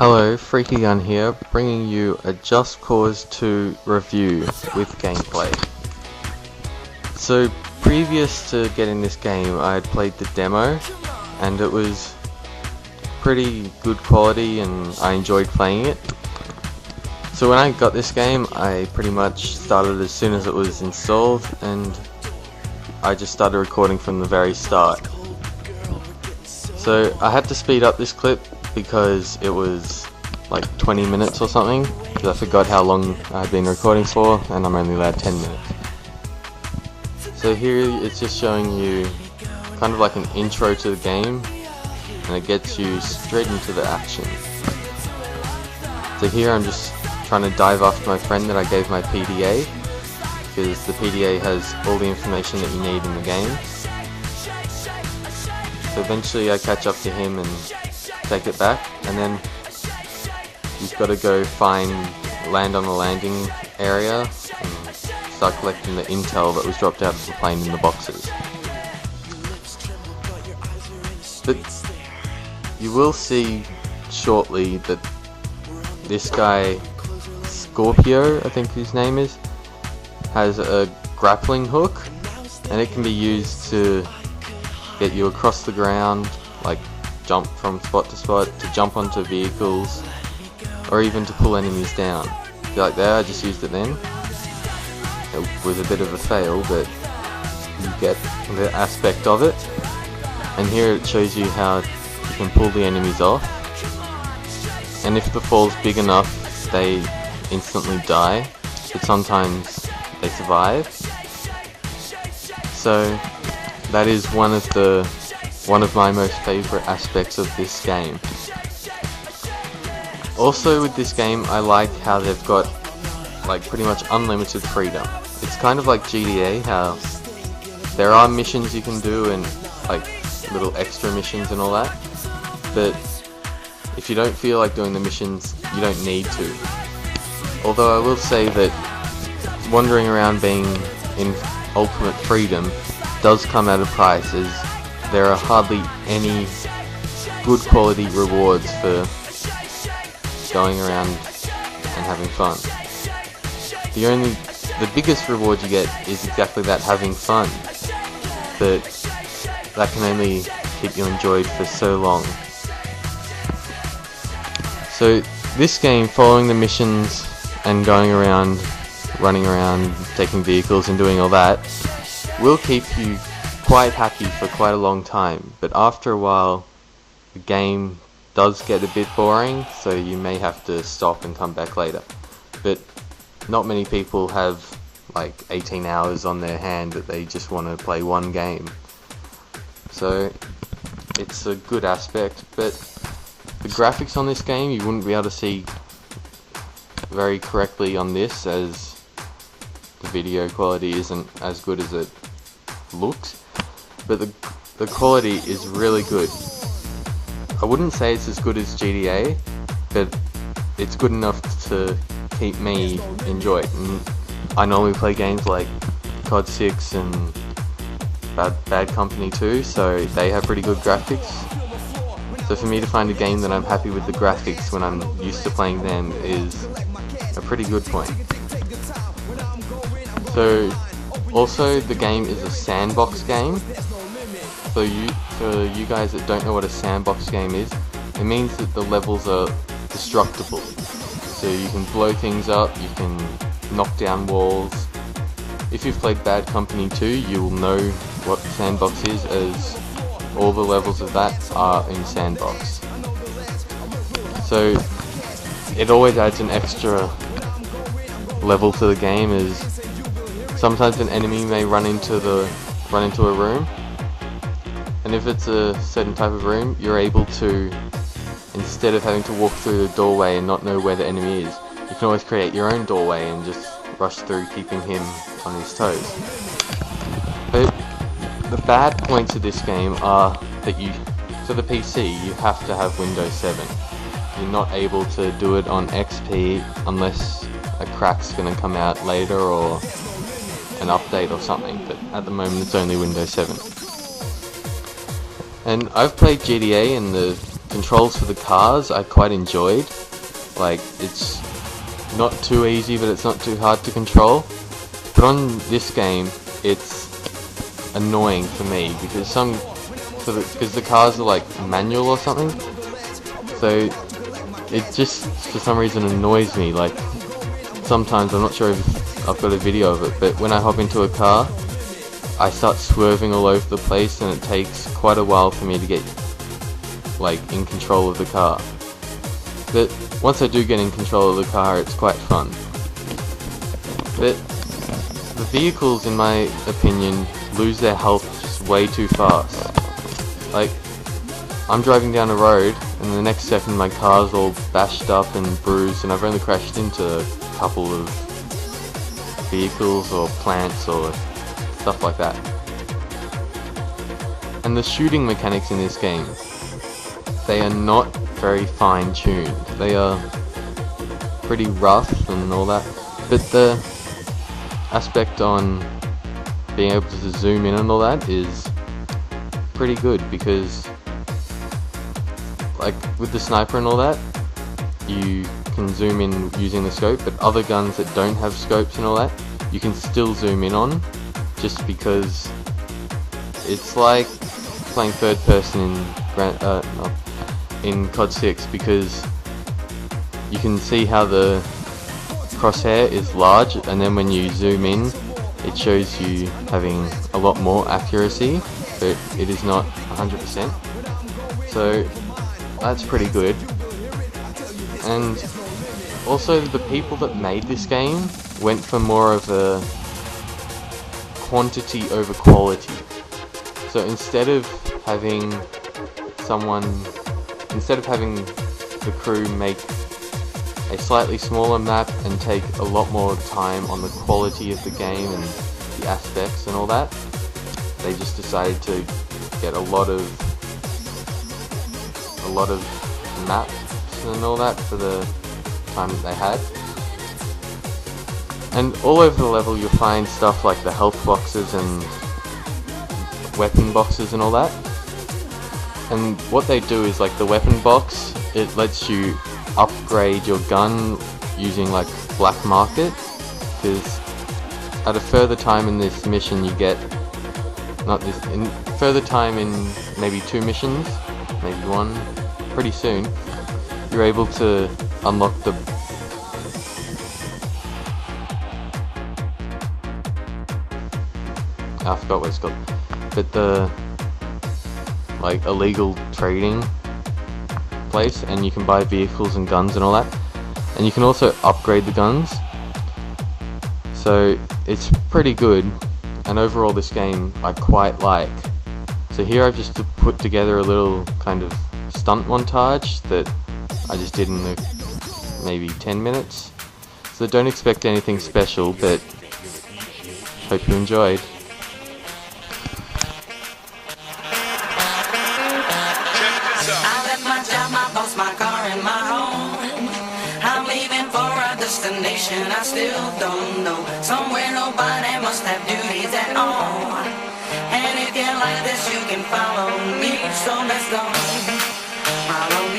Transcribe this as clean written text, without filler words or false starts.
Hello, Freaky Gun here, bringing you a Just Cause 2 review with gameplay. So, previous to getting this game, I had played the demo, and it was pretty good quality and I enjoyed playing it. So when I got this game, I pretty much started as soon as it was installed, and I just started recording from the very start. So I had to speed up this clip because it was like 20 minutes or something, because I forgot how long I had been recording for, and I'm only allowed 10 minutes. So here it's just showing you kind of like an intro to the game, and it gets you straight into the action. So here I'm just trying to dive after my friend that I gave my PDA, because the PDA has all the information that you need in the game. So eventually I catch up to him and take it back, and then you've got to go land on the landing area and start collecting the intel that was dropped out of the plane in the boxes. But you will see shortly that this guy, Scorpio, I think his name is, has a grappling hook, and it can be used to get you across the ground, like jump from spot to spot, to jump onto vehicles, or even to pull enemies down. Like there, I just used it then. It was a bit of a fail, but you get the aspect of it. And here it shows you how you can pull the enemies off. And if the fall's big enough, they instantly die, but sometimes they survive. So that is one of my most favourite aspects of this game. Also with this game, I like how they've got like pretty much unlimited freedom. It's kind of like GTA, how there are missions you can do and like little extra missions and all that, but if you don't feel like doing the missions, you don't need to. Although I will say that wandering around being in ultimate freedom does come at a price, as there are hardly any good quality rewards for going around and having fun. The biggest reward you get is exactly that, having fun, but that can only keep you enjoyed for so long. So this game, following the missions and going around, running around, taking vehicles and doing all that, will keep you quite happy for quite a long time, but after a while the game does get a bit boring, so you may have to stop and come back later. But not many people have like 18 hours on their hand that they just want to play one game. So it's a good aspect, but the graphics on this game you wouldn't be able to see very correctly on this, as the video quality isn't as good as it looks, but the quality is really good. I wouldn't say it's as good as GTA, but it's good enough to keep me enjoyed. And I normally play games like COD 6 and Bad Company 2, so they have pretty good graphics. So for me to find a game that I'm happy with the graphics when I'm used to playing them is a pretty good point. So also, the game is a sandbox game. So for you guys that don't know what a sandbox game is, it means that the levels are destructible. So you can blow things up, you can knock down walls. If you've played Bad Company 2, you will know what sandbox is, as all the levels of that are in sandbox. So it always adds an extra level to the game, as sometimes an enemy may run into a room, and if it's a certain type of room, you're able to, instead of having to walk through the doorway and not know where the enemy is, you can always create your own doorway and just rush through, keeping him on his toes. But the bad points of this game are that for the PC, you have to have Windows 7. You're not able to do it on XP unless a crack's going to come out later or an update or something, but at the moment it's only Windows 7. And I've played GTA and the controls for the cars I quite enjoyed. Like, it's not too easy, but it's not too hard to control. But on this game, it's annoying for me because the cars are like manual or something. So it just for some reason annoys me. Like, sometimes, I'm not sure if I've got a video of it, but when I hop into a car, I start swerving all over the place, and it takes quite a while for me to get like in control of the car. But once I do get in control of the car, it's quite fun. But the vehicles, in my opinion, lose their health just way too fast. Like, I'm driving down a road, and the next second my car's all bashed up and bruised, and I've only crashed into a couple of vehicles or plants or stuff like that. And the shooting mechanics in this game, they are not very fine-tuned. They are pretty rough and all that, but the aspect on being able to zoom in and all that is pretty good, because like with the sniper and all that, you can zoom in using the scope, but other guns that don't have scopes and all that, you can still zoom in on, just because it's like playing third person in COD 6, because you can see how the crosshair is large, and then when you zoom in, it shows you having a lot more accuracy, but it is not 100%. So that's pretty good. And also, the people that made this game went for more of a quantity over quality. So instead of having the crew make a slightly smaller map and take a lot more time on the quality of the game and the aspects and all that, they just decided to get a lot of maps and all that for the time that they had. And all over the level you'll find stuff like the health boxes and weapon boxes and all that. And what they do is, like, the weapon box, it lets you upgrade your gun using like black market, because at a further time in this mission you get, further time in maybe 2 missions, maybe 1, pretty soon, you're able to unlock the I forgot what it's called, but the like illegal trading place, and you can buy vehicles and guns and all that, and you can also upgrade the guns, so it's pretty good. And overall this game I quite like. So here I've just put together a little kind of stunt montage that I just did in maybe 10 minutes, so don't expect anything special, but hope you enjoyed. My car and my home, I'm leaving for a destination I still don't know. Somewhere nobody must have duties at all. And if you like this, you can follow me. So let's go. Follow me.